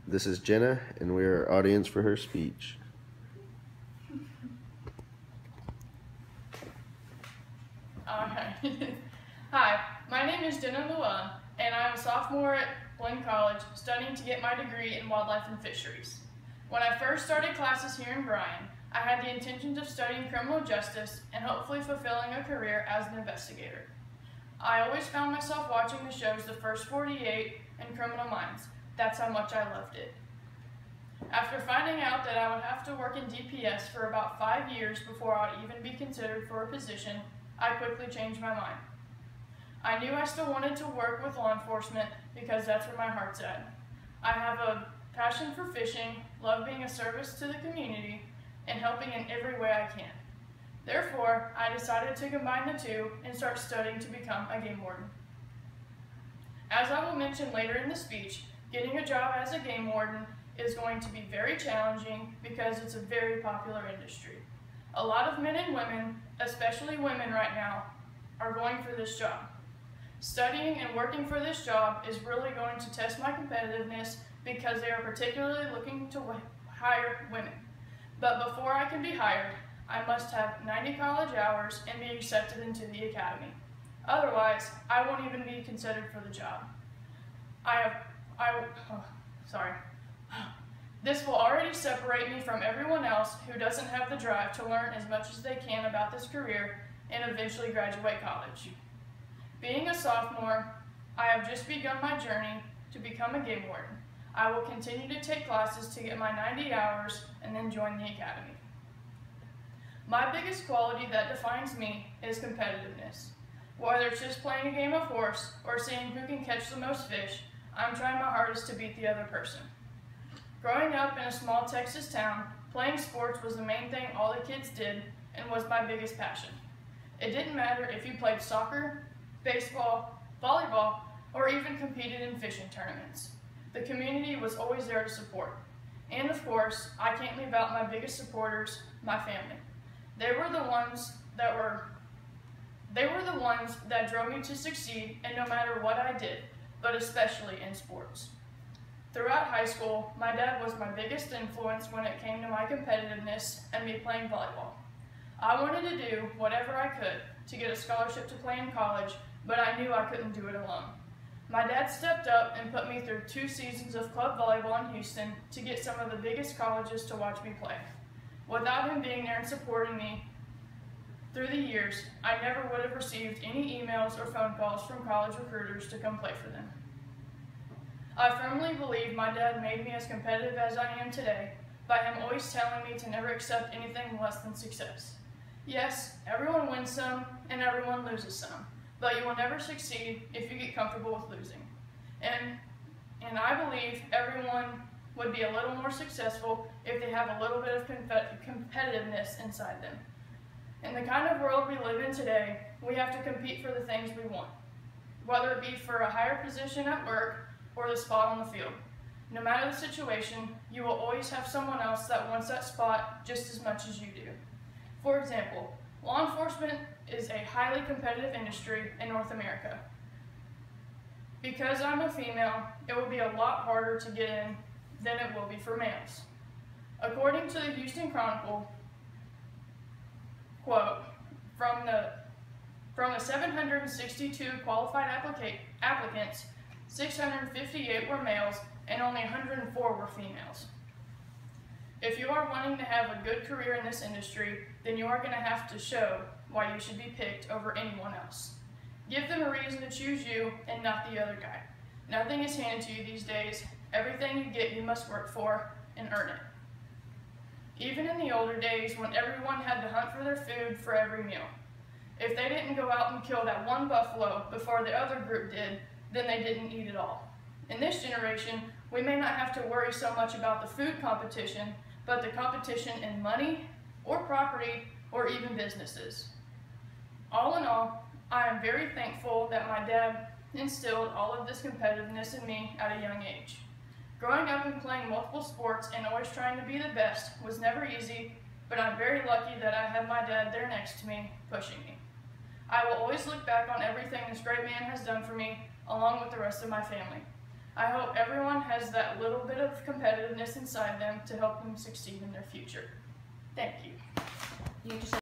This is Jenna, and we are audience for her speech. Alright. Hi, my name is Jenna Llewellyn, and I'm a sophomore at Blinn College studying to get my degree in wildlife and fisheries. When I first started classes here in Bryan, I had the intentions of studying criminal justice and hopefully fulfilling a career as an investigator. I always found myself watching the shows The First 48 and Criminal Minds. That's how much I loved it. After finding out that I would have to work in DPS for about 5 years before I would even be considered for a position, I quickly changed my mind. I knew I still wanted to work with law enforcement because that's where my heart's at. I have a passion for fishing, love being a service to the community, and helping in every way I can. Therefore, I decided to combine the two and start studying to become a game warden. As I will mention later in the speech, getting a job as a game warden is going to be very challenging because it's a very popular industry. A lot of men and women, especially women right now, are going for this job. Studying and working for this job is really going to test my competitiveness because they are particularly looking to hire women. But before I can be hired, I must have 90 college hours and be accepted into the academy. Otherwise, I won't even be considered for the job. This will already separate me from everyone else who doesn't have the drive to learn as much as they can about this career and eventually graduate college. Being a sophomore, I have just begun my journey to become a game warden. I will continue to take classes to get my 90 hours and then join the academy. My biggest quality that defines me is competitiveness. Whether it's just playing a game of horse or seeing who can catch the most fish, I'm trying my hardest to beat the other person. Growing up in a small Texas town, playing sports was the main thing all the kids did and was my biggest passion. It didn't matter if you played soccer, baseball, volleyball, or even competed in fishing tournaments. The community was always there to support. And of course, I can't leave out my biggest supporters, my family. They were the ones that drove me to succeed in no matter what I did, but especially in sports. Throughout high school, my dad was my biggest influence when it came to my competitiveness and me playing volleyball. I wanted to do whatever I could to get a scholarship to play in college, but I knew I couldn't do it alone. My dad stepped up and put me through 2 seasons of club volleyball in Houston to get some of the biggest colleges to watch me play. Without him being there and supporting me through the years, I never would have received any emails or phone calls from college recruiters to come play for them. I firmly believe my dad made me as competitive as I am today by him always telling me to never accept anything less than success. Yes, everyone wins some and everyone loses some, but you will never succeed if you get comfortable with losing. And I believe everyone would be a little more successful if they have a little bit of competitiveness inside them. In the kind of world we live in today, we have to compete for the things we want, whether it be for a higher position at work or the spot on the field. No matter the situation, you will always have someone else that wants that spot just as much as you do. For example, law enforcement is a highly competitive industry in North America. Because I'm a female, it will be a lot harder to get in than it will be for males. According to the Houston Chronicle, quote, from the 762 qualified applicants, 658 were males and only 104 were females. If you are wanting to have a good career in this industry, then you are going to have to show why you should be picked over anyone else. Give them a reason to choose you and not the other guy. Nothing is handed to you these days. Everything you get you must work for and earn it. Even in the older days when everyone had to hunt for their food for every meal. If they didn't go out and kill that one buffalo before the other group did, then they didn't eat at all. In this generation, we may not have to worry so much about the food competition, but the competition in money, or property, or even businesses. All in all, I am very thankful that my dad instilled all of this competitiveness in me at a young age. Growing up and playing multiple sports and always trying to be the best was never easy, but I'm very lucky that I have my dad there next to me, pushing me. I will always look back on everything this great man has done for me, along with the rest of my family. I hope everyone has that little bit of competitiveness inside them to help them succeed in their future. Thank you. You just